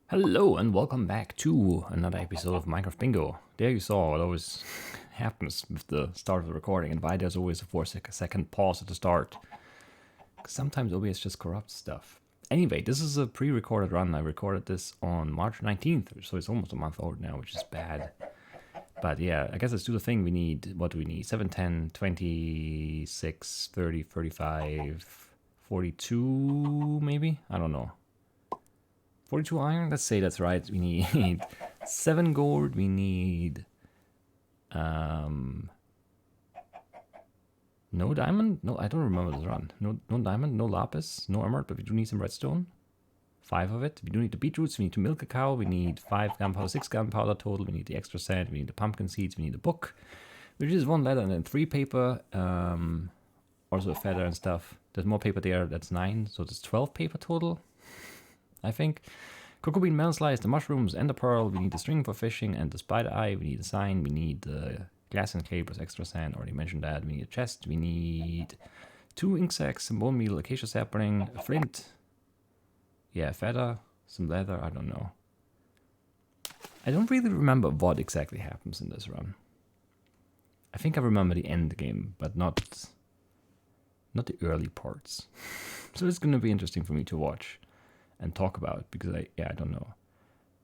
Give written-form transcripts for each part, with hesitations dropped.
Hello and welcome back to another episode of Minecraft Bingo. There you saw what always happens with the start of the recording and why there's always a 4-second pause at the start. Because sometimes OBS just corrupts stuff. Anyway, this is a pre-recorded run. I recorded this on March 19th, so it's almost a month old now, which is bad. But yeah, I guess let's do the thing. What do we need? 7, 10, 26, 30, 35, 42 maybe? I don't know. 42 iron? Let's say that's right. We need 7 gold. We need no diamond? No, I don't remember this run. No diamond, no lapis, no emerald, but we do need some redstone. 5 of it. We do need the beetroots. We need to milk a cow. We need 5 gunpowder, 6 gunpowder total. We need the extra sand. We need the pumpkin seeds. We need a book, which is 1 leather and then 3 paper. Also a feather and stuff. There's more paper there. That's 9. So there's 12 paper total, I think. Cocoa bean, melon slice, the mushrooms, and the pearl. We need the string for fishing and the spider eye. We need a sign. We need the glass and clay plus extra sand. Already mentioned that. We need a chest. We need 2 ink sacs, some bone meal, acacia sapling, a flint. Yeah, feather, some leather. I don't know. I don't really remember what exactly happens in this run. I think I remember the end game, but not the early parts. So it's going to be interesting for me to watch and talk about, because I don't know.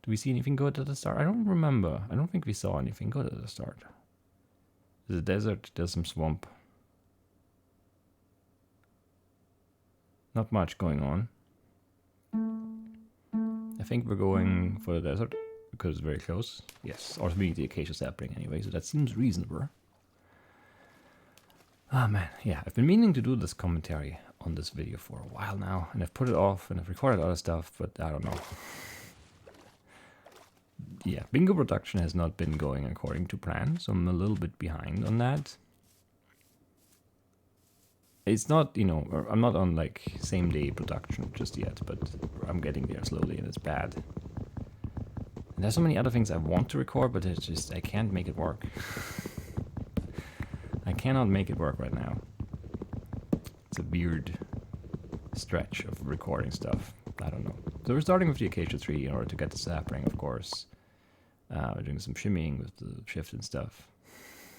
Do we see anything good at the start? I don't remember. I don't think we saw anything good at the start. There's a desert, there's some swamp. Not much going on. I think we're going for the desert because it's very close. Yes, or we need the acacia sapling anyway, so that seems reasonable. Oh man, yeah, I've been meaning to do this commentary on this video for a while now, and I've put it off and I've recorded other stuff, but I don't know. Yeah, bingo production has not been going according to plan, so I'm a little bit behind on that. It's not, I'm not on like same day production just yet, but I'm getting there slowly and it's bad. And there's so many other things I want to record, but it's just, I can't make it work. I cannot make it work right now. It's a weird stretch of recording stuff. I don't know. So we're starting with the acacia tree in order to get the sapling, of course. We're doing some shimmying with the shift and stuff.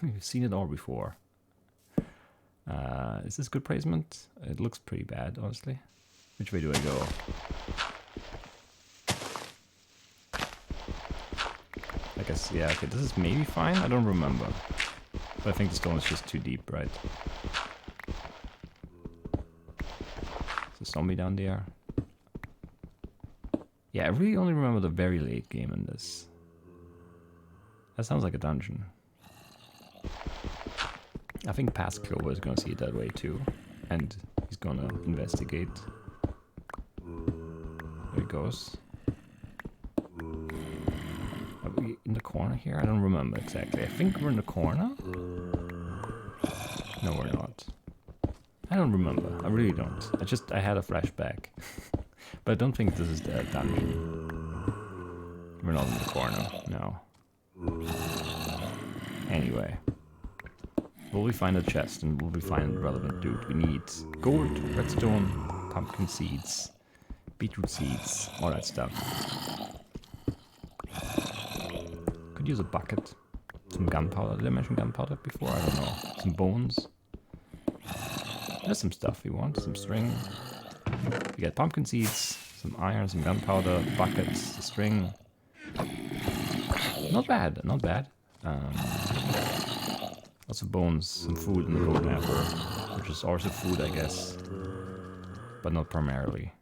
We've seen it all before. Is this good placement? It looks pretty bad, honestly. Which way do I go? I guess, yeah, okay, this is maybe fine. I don't remember. But I think the stone is just too deep, right? There's a zombie down there. Yeah, I really only remember the very late game in this. That sounds like a dungeon. I think past Clover is gonna see it that way too. And he's gonna investigate. There he goes. Are we in the corner here? I don't remember exactly. I think we're in the corner? No, we're not. I don't remember. I really don't. I had a flashback. But I don't think this is the dungeon. We're not in the corner, no. Anyway. Will we find a chest and will we find relevant loot? We need gold, redstone, pumpkin seeds, beetroot seeds, all that stuff. Could use a bucket. Some gunpowder. Did I mention gunpowder before? I don't know. Some bones. There's some stuff we want. Some string. We got pumpkin seeds, some iron, some gunpowder, buckets, string. Not bad, not bad. Lots of bones, some food in the golden apple, which is also food, I guess, but not primarily.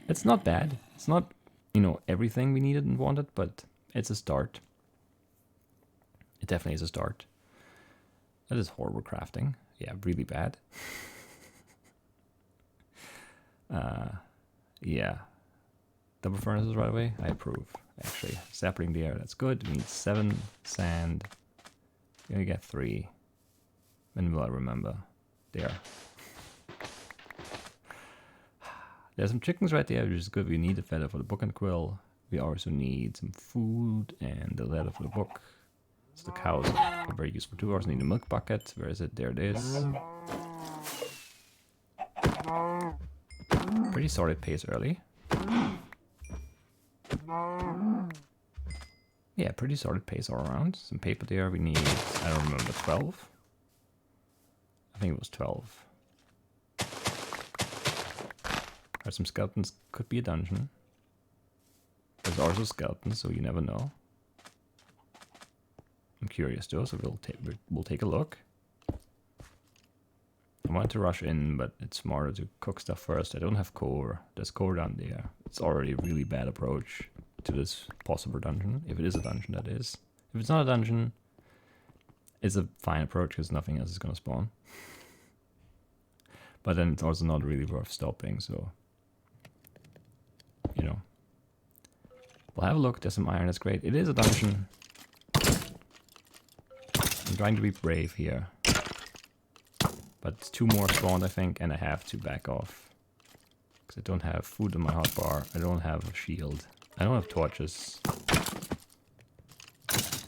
It's not bad. It's not, everything we needed and wanted, but it's a start. It definitely is a start. That is horrible crafting. Yeah, really bad. Yeah. Double furnaces right away? I approve, actually. Sapling there, that's good. We need 7 sand. We only get 3. When will I remember? There. There's some chickens right there, which is good. We need a feather for the book and quill. We also need some food and the leather for the book. So the cows are very useful too. We also need a milk bucket. Where is it? There it is. Pretty solid pace early. Yeah, pretty solid pace all around. Some paper there. We need, I don't remember, 12? I think it was 12. There's some skeletons. Could be a dungeon. There's also skeletons, so you never know. I'm curious though, so we'll take a look. I want to rush in, but it's smarter to cook stuff first. I don't have core. There's core down there. It's already a really bad approach to this possible dungeon. If it is a dungeon, that is. If it's not a dungeon, it's a fine approach because nothing else is going to spawn. But then it's also not really worth stopping, so... You know. We'll have a look. There's some iron. That's great. It is a dungeon. I'm trying to be brave here. But 2 more spawned, I think, and I have to back off. Because I don't have food in my hotbar. I don't have a shield. I don't have torches.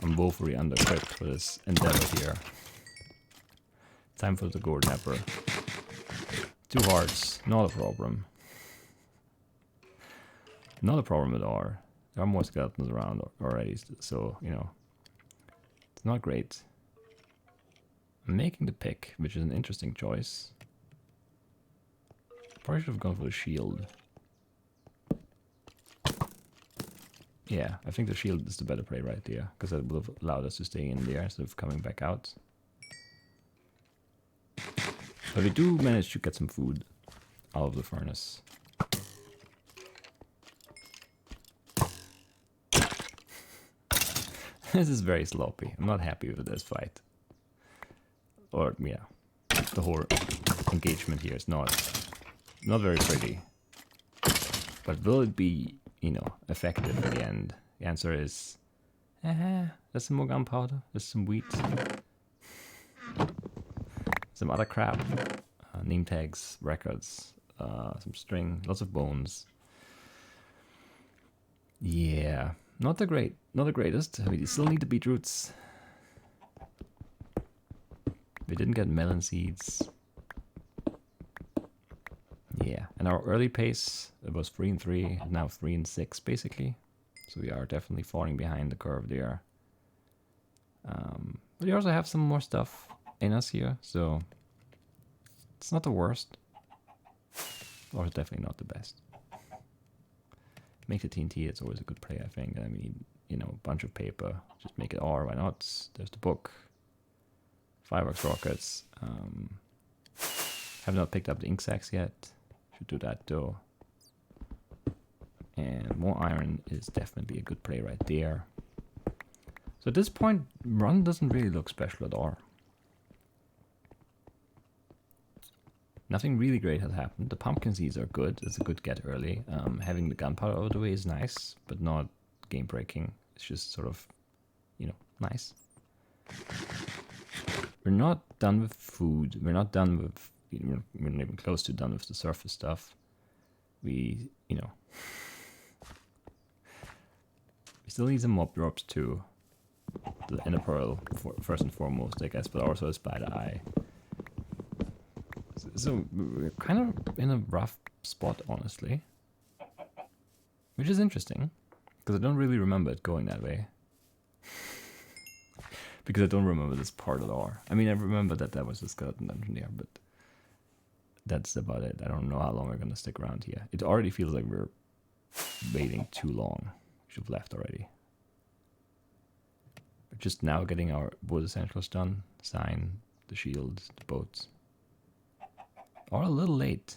I'm woefully under-equipped for this endeavor here. Time for the gold napper. 2 hearts, not a problem. Not a problem at all. There are more skeletons around already, so, you know. It's not great. I'm making the pick, which is an interesting choice. Probably should have gone for the shield. Yeah, I think the shield is the better play right there, because that would have allowed us to stay in there instead of coming back out. But we do manage to get some food out of the furnace. This is very sloppy. I'm not happy with this fight. Or, yeah, the whole engagement here is not very pretty. But will it be, you know, effective in the end? The answer is, there's some more gunpowder, there's some wheat, some other crap, name tags, records, some string, lots of bones. Yeah, not the greatest. We still need the beetroots. We didn't get melon seeds. Yeah, and our early pace, it was 3 and 3, now 3 and 6 basically. So we are definitely falling behind the curve there. But we also have some more stuff in us here, so it's not the worst. Or it's definitely not the best. Make the TNT, it's always a good play, I think. I mean, you know, a bunch of paper. Just make it all, why not? There's the book. Fireworks rockets. Have not picked up the ink sacks yet. Should do that though. And more iron is definitely a good play right there. So at this point, run doesn't really look special at all. Nothing really great has happened. The pumpkin seeds are good. It's a good get early. Having the gunpowder out of the way is nice, but not game breaking. It's just sort of, you know, nice. We're not done with food. We're not done with, we're not even close to done with the surface stuff. We, you know, we still need some mob drops too. The ender pearl, first and foremost, I guess, but also a spider eye. So we're kind of in a rough spot, honestly. Which is interesting, because I don't really remember it going that way. Because I don't remember this part at all. I mean, I remember that that was the skeleton dungeon there, but that's about it. I don't know how long we're going to stick around here. It already feels like we're waiting too long. We should have left already. We're just now getting our wood essentials done. Sign, the shield, the boats. Or a little late.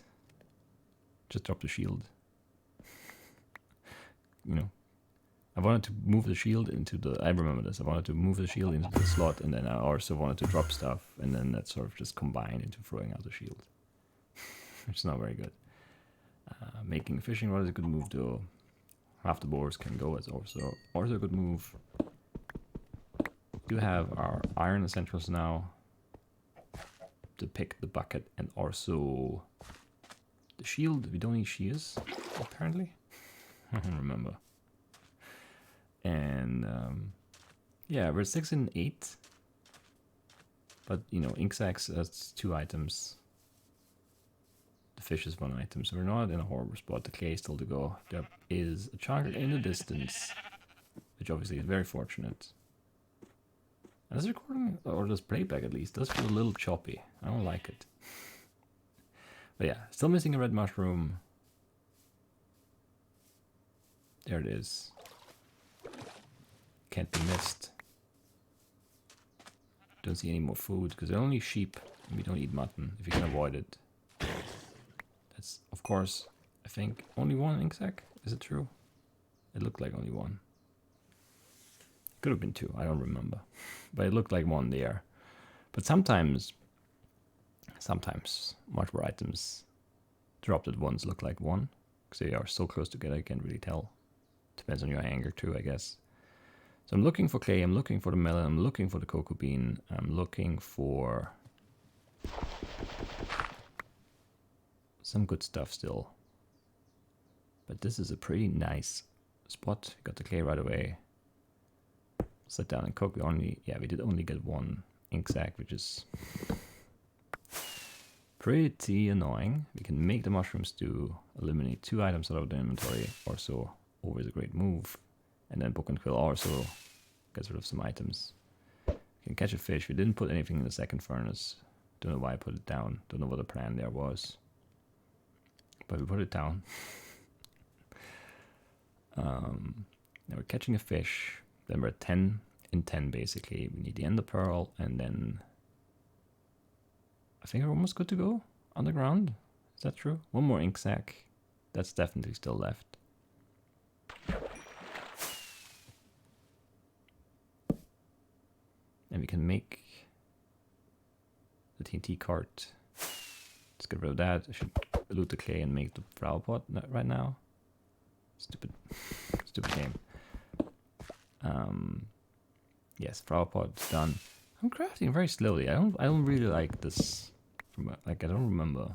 Just drop the shield. You know. I wanted to move the shield into the... I remember this. I wanted to move the shield into the slot, and then I also wanted to drop stuff, and then that sort of just combined into throwing out the shield. Which is not very good. Making a fishing rod is a good move, though. Half the boars can go. It's also a good move. We do have our iron essentials now. To pick the bucket, and also the shield. We don't need shears, apparently. I don't remember. And yeah, we're 6 and 8. But you know, ink sacks, that's 2 items. The The fish is one item, so we're not in a horrible spot. The clay is still to go. There is a chunk in the distance, which obviously is very fortunate. And this recording, or this playback at least, does feel a little choppy. I don't like it. But yeah, still missing a red mushroom. There it is. Can't be missed. Don't see any more food, because they're only sheep, and we don't eat mutton, if you can avoid it. That's, of course, I think, only one ink sac? Is it true? It looked like only one. Could have been two, I don't remember. But it looked like one there. But sometimes much more items dropped at once look like one. Because they are so close together, you can't really tell. Depends on your anger too, I guess. So I'm looking for clay, I'm looking for the melon, I'm looking for the cocoa bean, I'm looking for some good stuff still. But this is a pretty nice spot. We got the clay right away. Sit down and cook. We did only get one ink sac, which is pretty annoying. We can make the mushroom stew, eliminate 2 items out of the inventory or so. Always a great move. And then book and quill also gets rid of some items. We can catch a fish. We didn't put anything in the second furnace. Don't know why I put it down. Don't know what the plan there was. But we put it down. Now we're catching a fish. Then we're at 10 in 10 basically. We need the ender pearl, and then I think we're almost good to go underground. Is that true? One more ink sac. That's definitely still left. And we can make the TNT cart. Let's get rid of that. I should loot the clay and make the flower pot right now. Stupid game. Yes, flower pot's done. I'm crafting very slowly. I don't really like this. I don't remember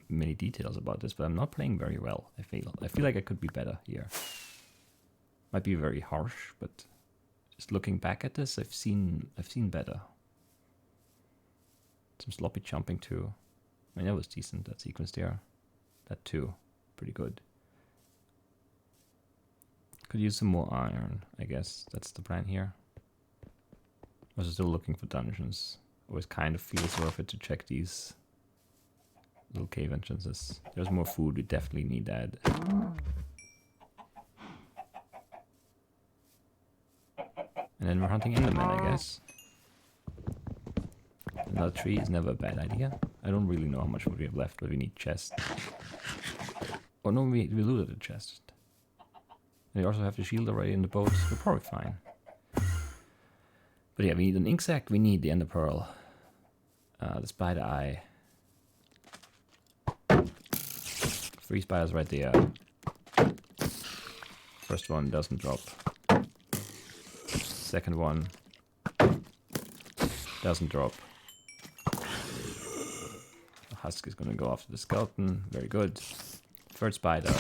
many details about this, but I'm not playing very well. I feel like I could be better here. Might be very harsh, but just looking back at this, I've seen better. Some sloppy jumping too. I mean, that was decent, that sequence there. That too, pretty good. Could use some more iron, I guess. That's the plan here. I was still looking for dungeons. Always kind of feels worth it to check these little cave entrances. There's more food, we definitely need that. And then we're hunting Enderman, I guess. Another tree is never a bad idea. I don't really know how much wood we have left, but we need chest. Oh no, we looted the chest. And we also have the shield already in the boat. We're probably fine. But yeah, we need an ink sac, we need the ender pearl. The spider eye. 3 spiders right there. First one doesn't drop. Second one doesn't drop. The husk is gonna go after the skeleton. Very good. Third spider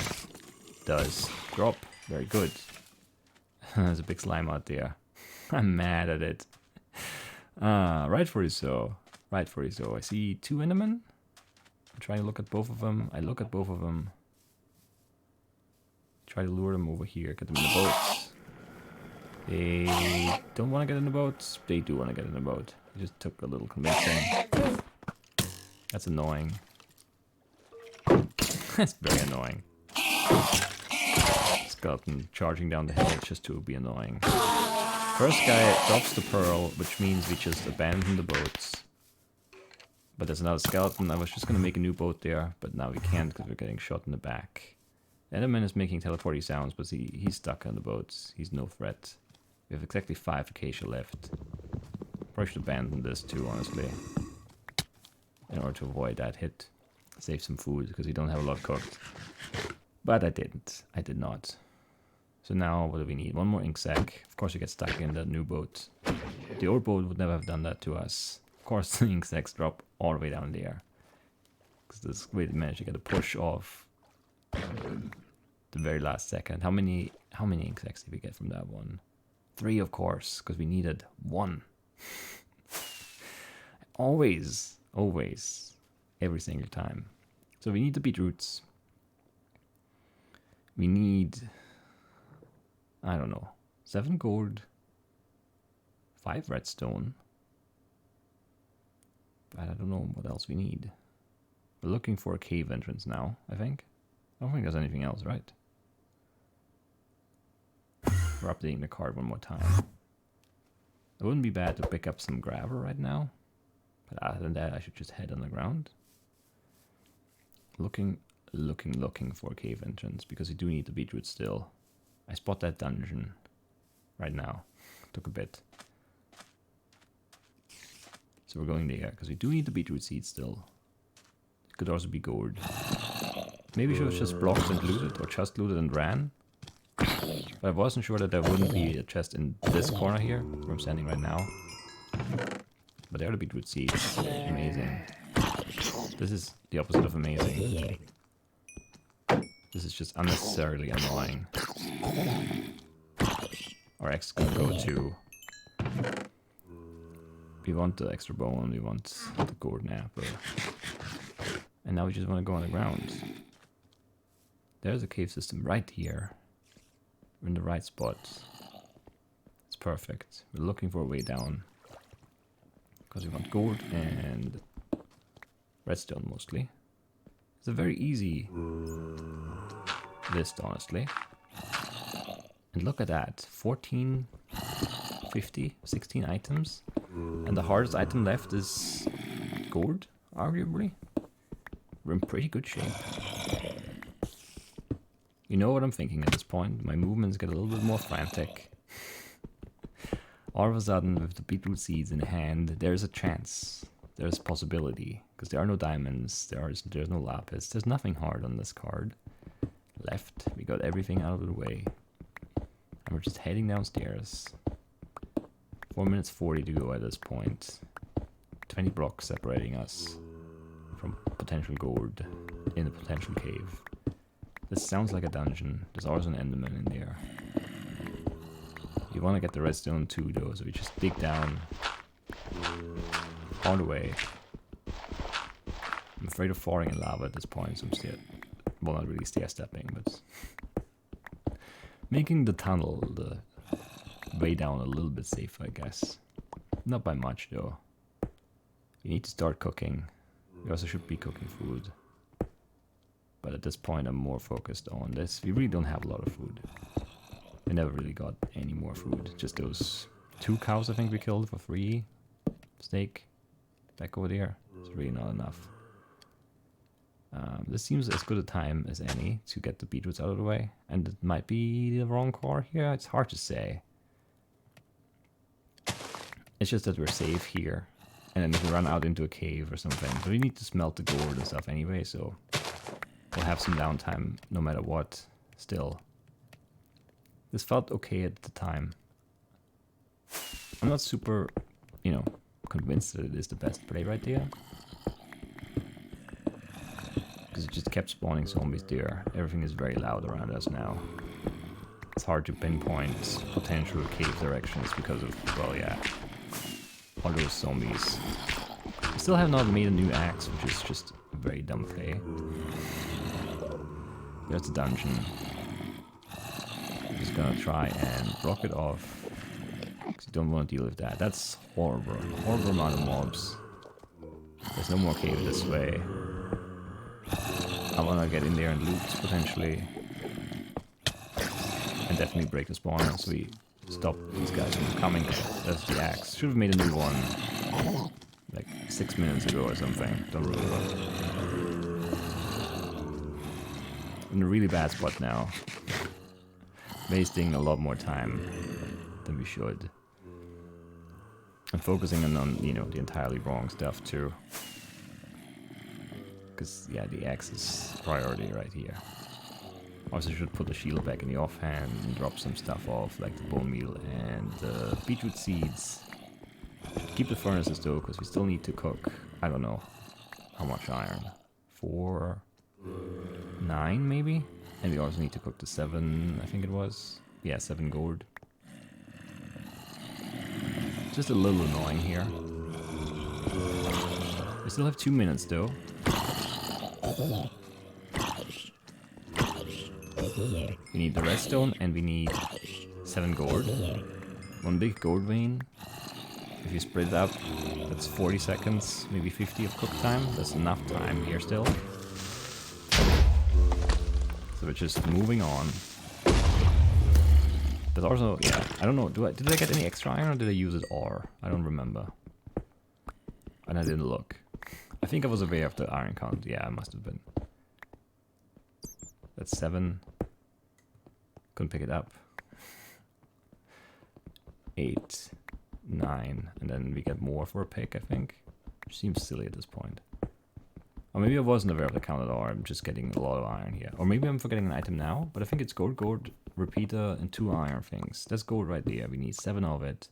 does drop. Very good. There's a big slime out there. I'm mad at it. Rightfully so. Rightfully so. I see 2 Endermen. I try to look at both of them. I look at both of them. Try to lure them over here. Get them in the boats. They don't want to get in the boat. They do want to get in the boat. It just took a little convincing. That's annoying. That's very annoying. Skeleton charging down the hill just to be annoying. First guy drops the pearl, which means we just abandon the boats. But there's another skeleton. I was just going to make a new boat there, but now we can't because we're getting shot in the back. Enderman is making teleporting sounds, but he's stuck on the boats. He's no threat. We have exactly 5 acacia left. Probably should abandon this too, honestly. In order to avoid that hit. Save some food, because we don't have a lot cooked. But I didn't. I did not. So now, what do we need? One more ink sac. Of course we get stuck in the new boat. The old boat would never have done that to us. Of course the ink sacs drop all the way down there. Because this we managed to get a push off the very last second. How many ink sacs did we get from that one? 3, of course, because we needed 1. Always every single time. So we need the beetroots. We need, I don't know, 7 gold, 5 redstone. But I don't know what else we need. We're looking for a cave entrance now, I think. I don't think there's anything else, right? We're updating the card one more time. It wouldn't be bad to pick up some gravel right now. But other than that, I should just head on the ground. Looking for a cave entrance, because we do need the beetroot still. I spot that dungeon right now. Took a bit. So we're going there, because we do need the beetroot seed still. It could also be gold. Maybe we should have just blocked and looted, or just looted and ran. But I wasn't sure that there wouldn't be a chest in this corner here, where I'm standing right now. But there are the beetroot seeds. Amazing. This is the opposite of amazing. This is just unnecessarily annoying. Our X is gonna go to... We want the extra bone, we want the golden apple. And now we just want to go on the ground. There's a cave system right here. We're in the right spot. It's perfect. We're looking for a way down. Because we want gold and redstone mostly. It's a very easy list, honestly. And look at that. 14, 50, 16 items. And the hardest item left is gold, arguably. We're in pretty good shape. You know what I'm thinking at this point. My movements get a little bit more frantic. All of a sudden, with the beetroot seeds in hand, there's a chance. There's a possibility. Because there are no diamonds, there's no lapis. There's nothing hard on this card. Left. We got everything out of the way. And we're just heading downstairs. 4 minutes 40 to go at this point. 20 blocks separating us from potential gold in a potential cave. This sounds like a dungeon. There's always an enderman in there. You want to get the redstone too though, so we just dig down all the way. I'm afraid of falling in lava at this point, so I'm still, well, not really stair stepping, but making the tunnel, the way down a little bit safer, I guess. Not by much though. We need to start cooking. We also should be cooking food. But at this point I'm more focused on this. We really don't have a lot of food. We never really got any more food. Just those 2 cows I think we killed for free. Steak. Back over there. It's really not enough. This seems as good a time as any to get the beetroots out of the way. And it might be the wrong core here. It's hard to say. It's just that we're safe here. And then if we run out into a cave or something. But we need to smelt the gold and stuff anyway, so we'll have some downtime no matter what still. This felt okay at the time. I'm not super, convinced that it is the best play right there. Because it just kept spawning zombies there. Everything is very loud around us now. It's hard to pinpoint potential cave directions because of, well, yeah, all those zombies. I still have not made a new axe, which is just a very dumb play. There's the dungeon. I'm just gonna try and block it off. Because you don't want to deal with that. That's horrible. Horrible amount of mobs. There's no more cave this way. I wanna get in there and loot, potentially. And definitely break the spawner so we stop these guys from coming. That's the axe. Should have made a new one. Like 6 minutes ago or something. Don't remember. In a really bad spot now. Wasting a lot more time than we should. And focusing on the entirely wrong stuff too. Because, yeah, the axe is priority right here. Also should put the shield back in the offhand and drop some stuff off, like the bone meal and the beetroot seeds. Keep the furnaces though, because we still need to cook, I don't know, how much iron? 4, 9 maybe? And we also need to cook the 7, I think it was. Yeah, 7 gold. Just a little annoying here. We still have 2 minutes though. We need the redstone and we need 7 gold. 1 big gold vein. If you spread it up, that's 40 seconds, maybe 50 of cook time. That's enough time here still. So we're just moving on. There's also, yeah, I don't know, did I get any extra iron or did I use it or? I don't remember. And I didn't look. I think I was aware of the iron count. Yeah, I must have been. That's 7. Couldn't pick it up. 8, 9, and then we get more for a pick, I think. Which seems silly at this point. Or maybe I wasn't aware of the count at all. I'm just getting a lot of iron here. Or maybe I'm forgetting an item now, but I think it's gold, repeater, and 2 iron things. That's gold right there. We need 7 of it.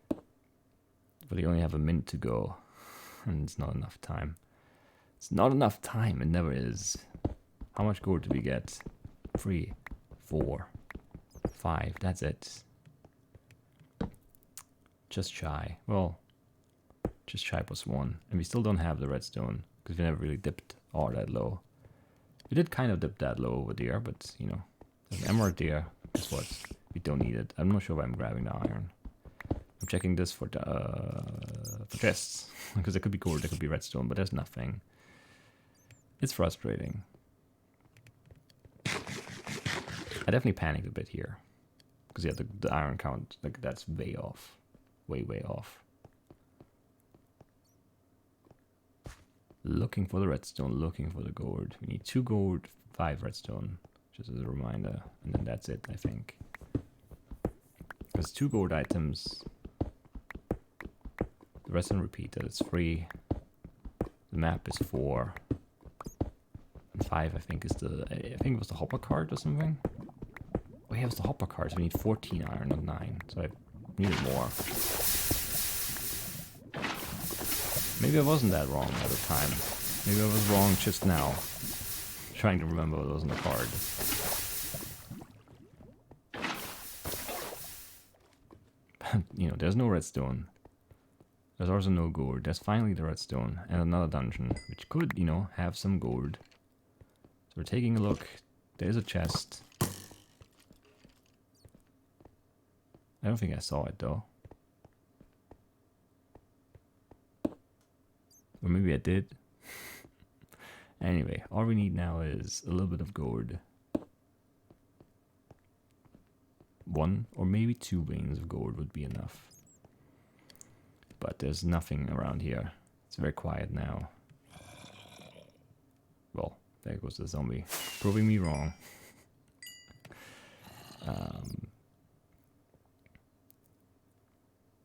But we only have a minute to go. And it's not enough time. It's not enough time. It never is. How much gold do we get? 3, 4, 5. That's it. Just shy. Well, just shy plus 1. And we still don't have the redstone. Because we never really dipped all that low. We did kind of dip that low over there. But, you know. There's an emerald there. Guess what? We don't need it. I'm not sure why I'm grabbing the iron. I'm checking this for chests. Because there could be gold, there could be redstone. But there's nothing. It's frustrating. I definitely panicked a bit here. Because, yeah, the iron count, like, that's way off. Way, way off. Looking for the redstone, looking for the gold. We need 2 gold, 5 redstone. Just as a reminder. And then that's it, I think. Because 2 gold items. The redstone repeater, it's 3. The map is 4. And 5, I think, is the... I think it was the hopper card or something. Oh, yeah, it was the hopper card. So we need 14 iron, not 9. So I needed more. Maybe I wasn't that wrong at the time. Maybe I was wrong just now. Trying to remember what was on the card. You know, there's no redstone. There's also no gold. There's finally the redstone and another dungeon, which could, you know, have some gold. So we're taking a look. There's a chest. I don't think I saw it though. Or maybe I did. Anyway, all we need now is a little bit of gold. 1 or maybe 2 veins of gold would be enough. But there's nothing around here. It's very quiet now. Well, there goes the zombie. Proving me wrong.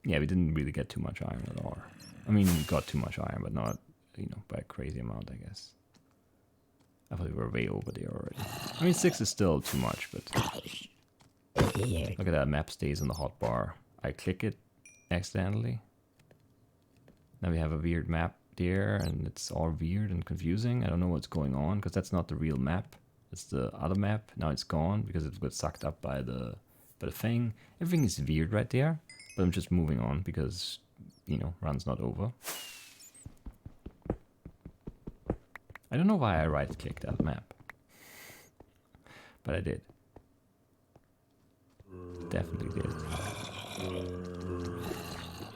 Yeah, we didn't really get too much iron at all. I mean, we got too much iron, but not, you know, by a crazy amount, I guess. I thought we were way over there already. I mean, 6 is still too much, but... Look at that, map stays on the hotbar. I click it accidentally. Now we have a weird map there, and it's all weird and confusing. I don't know what's going on, because that's not the real map. It's the other map. Now it's gone, because it got sucked up by the thing. Everything is weird right there, but I'm just moving on, because, you know, run's not over. I don't know why I right-clicked that map. But I did. Definitely did.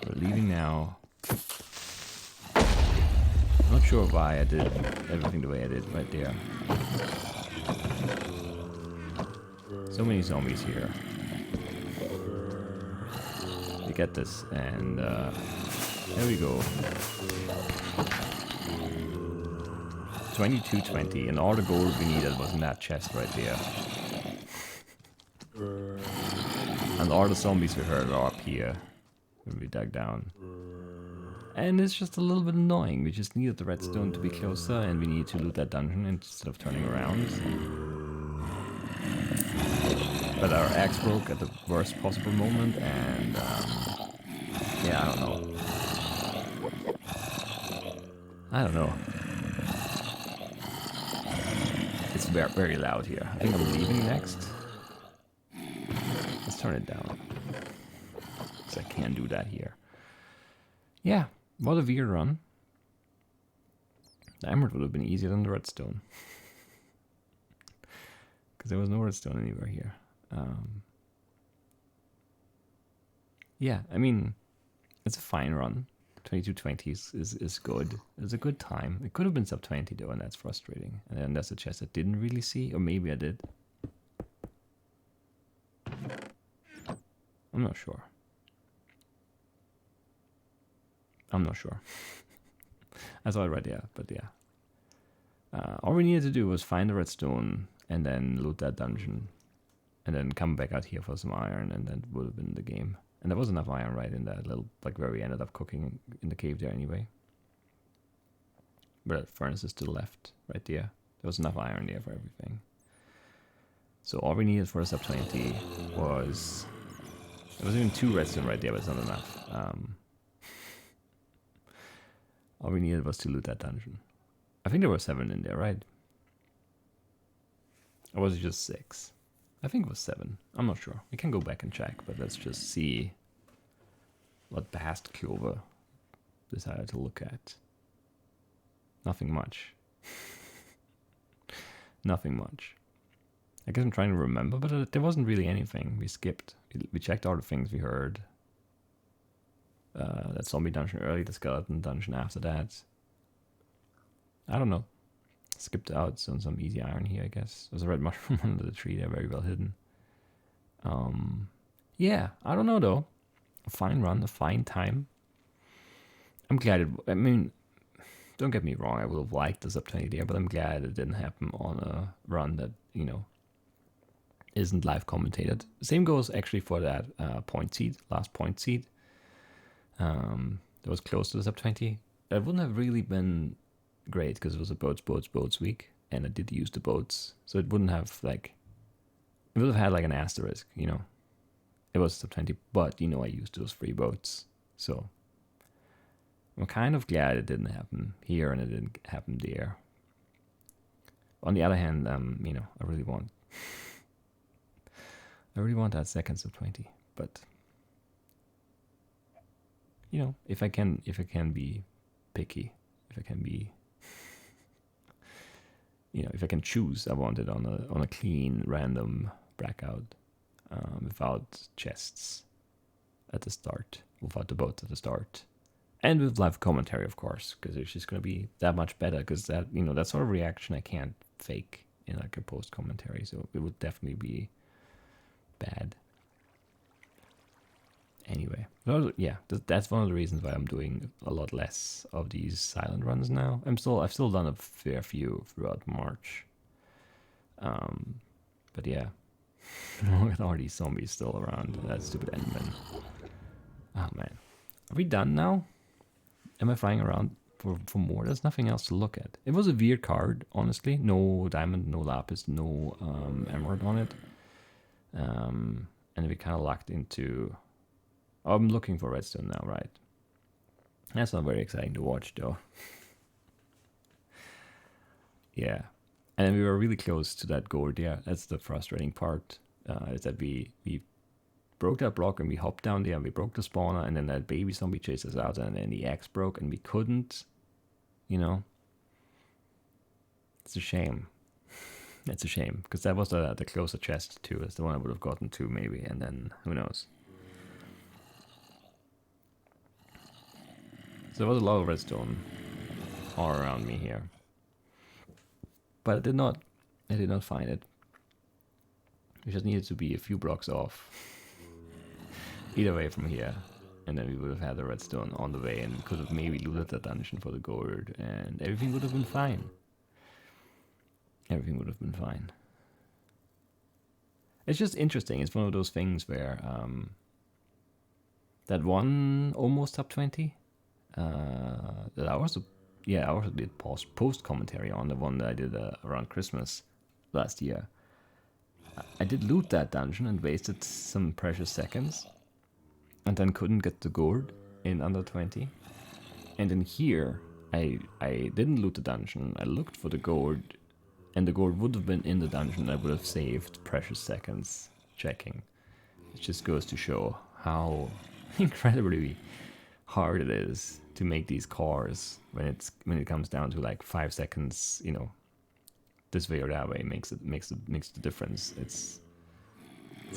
We're leaving now. Not sure why I did everything the way I did right there. So many zombies here. We get this, and there we go. 2220, and all the gold we needed was in that chest right there. And all the zombies we heard are up here when we dug down. And it's just a little bit annoying. We just needed the redstone to be closer, and we need to loot that dungeon instead of turning around. But our axe broke at the worst possible moment, and yeah, I don't know. I don't know. It's very, very loud here. I think I'm leaving next. Let's turn it down. Because I can't do that here. Yeah, what a weird run. The emerald would have been easier than the redstone. Because there was no redstone anywhere here. Yeah, I mean, it's a fine run. 2220 is good. It's a good time. It could have been sub 20 though, and that's frustrating. And then there's a chest I didn't really see, or maybe I did. I'm not sure. I saw it right there, but yeah. All we needed to do was find the redstone and then loot that dungeon. And then come back out here for some iron, and that would have been the game. And there was enough iron right in that little, like where we ended up cooking in the cave there anyway. But that furnace is to the left, right there. There was enough iron there for everything. So all we needed for a sub 20 was... There was even 2 redstone right there, but it's not enough. All we needed was to loot that dungeon. I think there were 7 in there, right? Or was it just 6? I think it was 7. I'm not sure. We can go back and check, but let's just see what Past Clover decided to look at. Nothing much. Nothing much. I guess I'm trying to remember, but there wasn't really anything. We skipped. We checked all the things we heard. That zombie dungeon early, the skeleton dungeon after that. I don't know. Skipped out some easy iron here, I guess. There's a red mushroom under the tree there, very well hidden. Yeah, I don't know though. A fine run, a fine time. I'm glad I mean, don't get me wrong, I would have liked the sub 20 there, but I'm glad it didn't happen on a run that, you know, isn't live commentated. Same goes actually for that point seed, last point seed. That was close to the sub 20. That wouldn't have really been great because it was a boats week, and I did use the boats, so it wouldn't have like, it would have had like an asterisk, you know. It was sub 20, but you know I used those free boats, so I'm kind of glad it didn't happen here and it didn't happen there. On the other hand, you know, I really want that second sub 20, but you know, if I can be picky, if I can be, you know, if I can choose, I want it on a clean, random Blackout, without chests at the start, without the boats at the start, and with live commentary, of course, because it's just going to be that much better. Because that, you know, that sort of reaction I can't fake in like a post commentary, so it would definitely be bad. Anyway, yeah, that's one of the reasons why I'm doing a lot less of these silent runs now. I've still done a fair few throughout March. But yeah, look at all these zombies still around. That stupid Enderman. Oh man, are we done now? Am I flying around for more? There's nothing else to look at. It was a weird card, honestly. No diamond, no lapis, no emerald on it. And we kind of locked into... Oh, I'm looking for redstone now, right? That's not very exciting to watch, though. Yeah. And then we were really close to that gold. Yeah, that's the frustrating part. Is that we broke that block and we hopped down there and we broke the spawner, and then that baby zombie chased us out, and then the axe broke and we couldn't, you know. It's a shame. It's a shame, because that was the closer chest too. It's the one I would have gotten to maybe, and then who knows. So there was a lot of redstone all around me here, but I did not find it. We just needed to be a few blocks off, either way from here, and then we would have had the redstone on the way, and we could have maybe looted the dungeon for the gold, and everything would have been fine. Everything would have been fine. It's just interesting. It's one of those things where that one almost top 20 that I also did post commentary on, the one that I did around Christmas last year. I did loot that dungeon and wasted some precious seconds, and then couldn't get the gold in under 20. And in here, I didn't loot the dungeon. I looked for the gold, and the gold would have been in the dungeon. I would have saved precious seconds checking. It just goes to show how incredibly hard it is to make these cars when it comes down to like 5 seconds, you know, this way or that way makes the difference. It's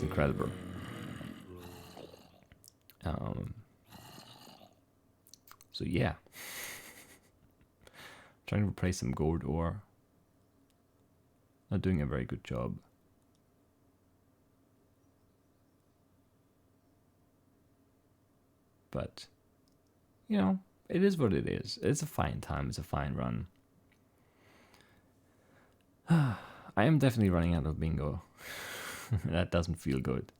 incredible. So yeah, trying to replace some gold ore. Not doing a very good job. But you know, it is what it is. It's a fine time. It's a fine run. I am definitely running out of bingo. That doesn't feel good.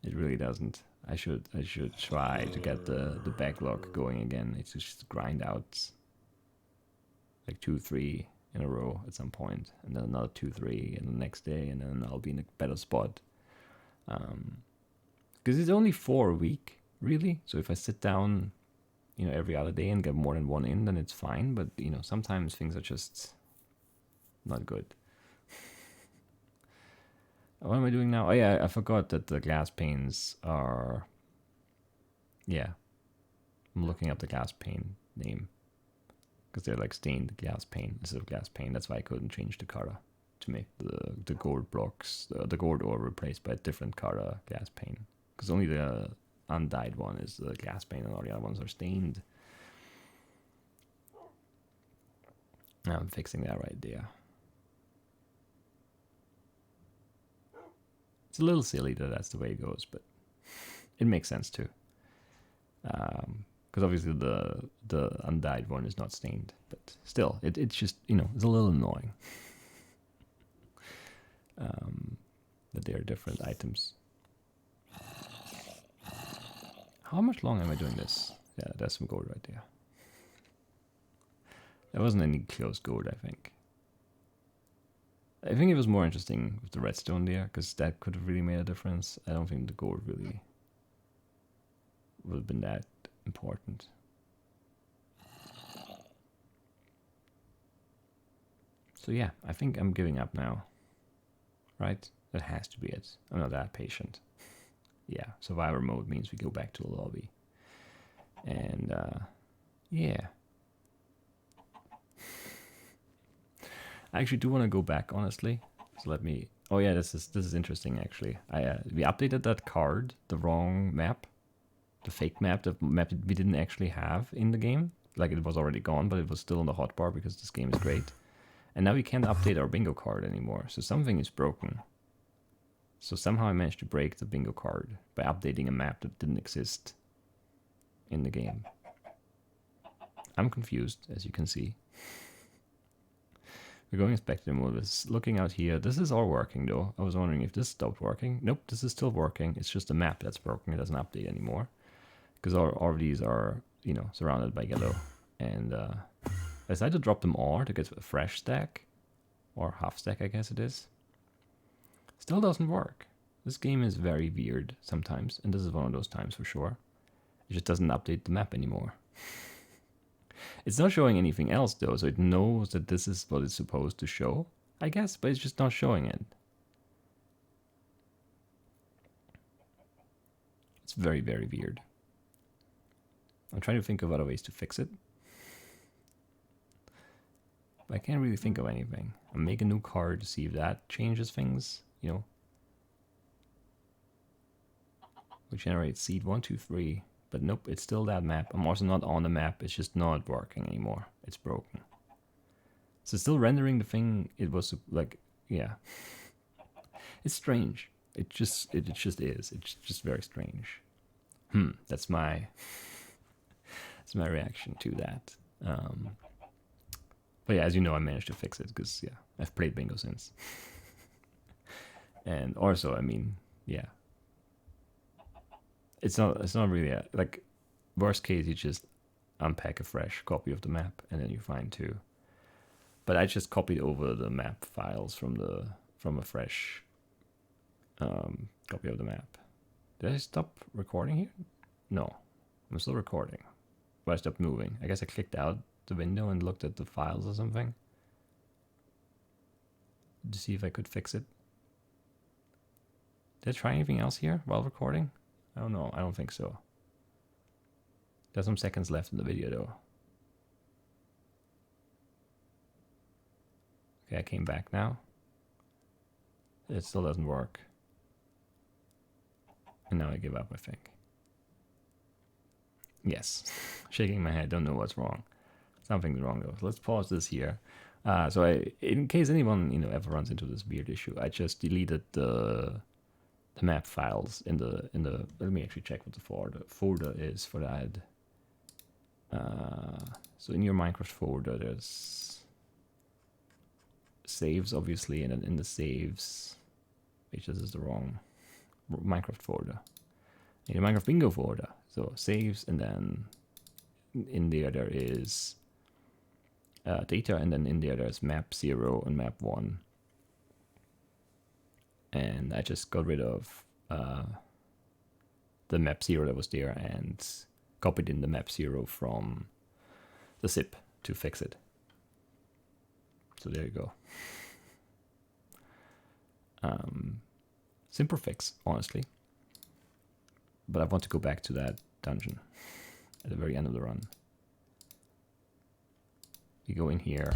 It really doesn't. I should try to get the backlog going again. It's just grind out like 2-3 in a row at some point, and then another 2-3 and the next day, and then I'll be in a better spot. Because it's only 4 a week, really. So if I sit down, you know, every other day and get more than one in, then it's fine. But you know, sometimes things are just not good. What am I doing now? Oh yeah, I forgot that the glass panes are. Yeah, I'm looking up the glass pane name because they're like stained glass pane instead of glass pane. That's why I couldn't change the color to make the gold blocks, the gold ore replaced by a different color glass pane. Because only the undyed one is the glass pane, and all the other ones are stained. Now I'm fixing that right there. It's a little silly that that's the way it goes, but it makes sense too. Because obviously the undyed one is not stained, but still, it's just, you know, it's a little annoying that they are different items. How much longer am I doing this? Yeah, there's some gold right there. There wasn't any close gold, I think. I think it was more interesting with the redstone there, because that could have really made a difference. I don't think the gold really would have been that important. So yeah, I think I'm giving up now. Right? That has to be it. I'm not that patient. Yeah, survivor mode means we go back to the lobby. And yeah. I actually do want to go back, honestly. So let me. Oh yeah, this is interesting actually. We updated that card, the wrong map, the fake map, the map that we didn't actually have in the game. Like it was already gone, but it was still on the hotbar because this game is great. And now we can't update our bingo card anymore. So something is broken. So somehow I managed to break the bingo card by updating a map that didn't exist in the game. I'm confused, as you can see. We're going inspector mode. It's looking out here. This is all working though. I was wondering if this stopped working. Nope, this is still working. It's just the map that's broken. It doesn't update anymore. Because all of these are, you know, surrounded by yellow. And I decided to drop them all to get a fresh stack. Or half stack, I guess it is. Still doesn't work. This game is very weird sometimes. And this is one of those times for sure. It just doesn't update the map anymore. It's not showing anything else though, so it knows that this is what it's supposed to show, I guess, but it's just not showing it. It's very, very weird. I'm trying to think of other ways to fix it. But I can't really think of anything. I'll make a new card to see if that changes things, you know. We generate seed 1, 2, 3. But nope, it's still that map. I'm also not on the map. It's just not working anymore. It's broken. So it's still rendering the thing it was like, yeah. It's strange. It just is. It's just very strange. That's my reaction to that. But yeah, as you know, I managed to fix it because yeah, I've played bingo since. And also, I mean, yeah. It's not really like worst case you just unpack a fresh copy of the map and then you find 2. But I just copied over the map files from a fresh copy of the map. Did I stop recording here? No, I'm still recording. But I stopped moving. I guess I clicked out the window and looked at the files or something to see if I could fix it. Did I try anything else here while recording? I don't know. I don't think so. There's some seconds left in the video though. Okay, I came back now. It still doesn't work. And now I give up, I think. Yes, shaking my head, don't know what's wrong. Something's wrong though. So let's pause this here. So in case anyone ever runs into this weird issue, I just deleted the map files in the. Let me actually check what the folder is for that. So in your Minecraft folder, there's saves obviously, and then in the saves, which this is the wrong Minecraft folder. In your Minecraft bingo folder, so saves, and then in there is data, and then in there's map 0 and map 1. And I just got rid of the map 0 that was there and copied in the map 0 from the zip to fix it. So there you go. Simple fix, honestly. But I want to go back to that dungeon at the very end of the run. You go in here,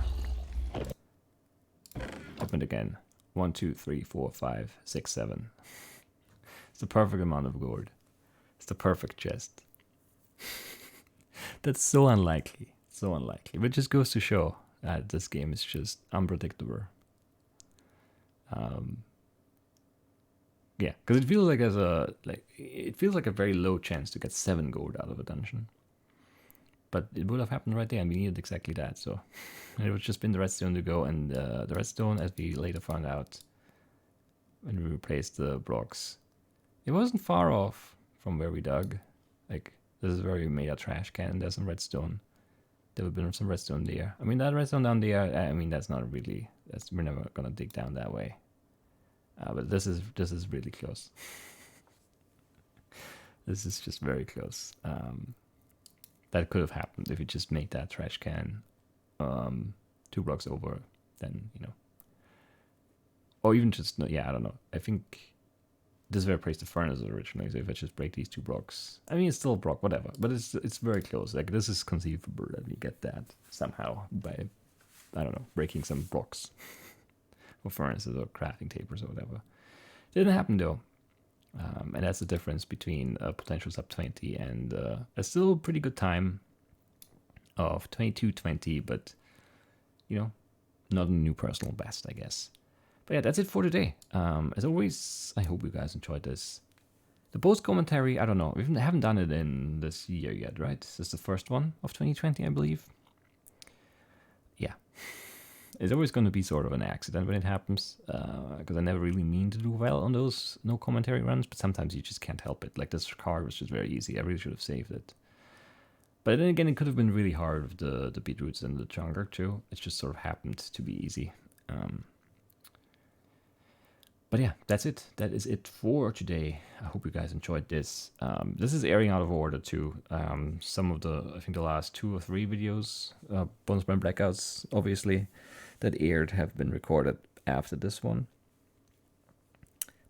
open it again. 1, 2, 3, 4, 5, 6, 7. It's the perfect amount of gold. It's the perfect chest. That's so unlikely. So unlikely. But it just goes to show that this game is just unpredictable. Yeah, because it feels like it feels like a very low chance to get 7 gold out of a dungeon. But it would have happened right there, and we needed exactly that. So it would just been the redstone to go, and the redstone, as we later found out when we replaced the blocks, it wasn't far off from where we dug. Like, this is where we made a trash can. There's some redstone. There would have been some redstone there. I mean, that redstone down there, I mean, that's not really, we're never gonna dig down that way. But this is really close. This is just very close. That could have happened if you just made that trash can 2 blocks over, then, or even just, yeah, I don't know. I think this is where I placed the furnace originally, so if I just break these 2 blocks, I mean, it's still a block, whatever, but it's very close. Like, this is conceivable that we get that somehow by, I don't know, breaking some blocks or furnaces or crafting tables or whatever. Didn't happen though. And that's the difference between a potential sub 20 and a still pretty good time of 22:20, but not a new personal best, I guess. But yeah, that's it for today. As always, I hope you guys enjoyed this. The post commentary, I don't know, we haven't done it in this year yet, right? This is the first one of 2020, I believe. Yeah. It's always going to be sort of an accident when it happens, because I never really mean to do well on those no commentary runs, but sometimes you just can't help it. Like, this card was just very easy. I really should have saved it. But then again, it could have been really hard with the beetroots and the jungler too. It just sort of happened to be easy. But yeah, that's it. That is it for today. I hope you guys enjoyed this. This is airing out of order too. Some of I think the last 2 or 3 videos, bonus brand blackouts, obviously, that aired have been recorded after this one.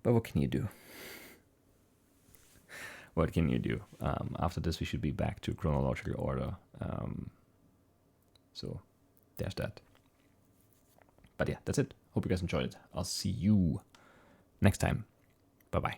But what can you do? What can you do? After this, we should be back to chronological order. So there's that. But yeah, that's it. Hope you guys enjoyed it. I'll see you next time. Bye-bye.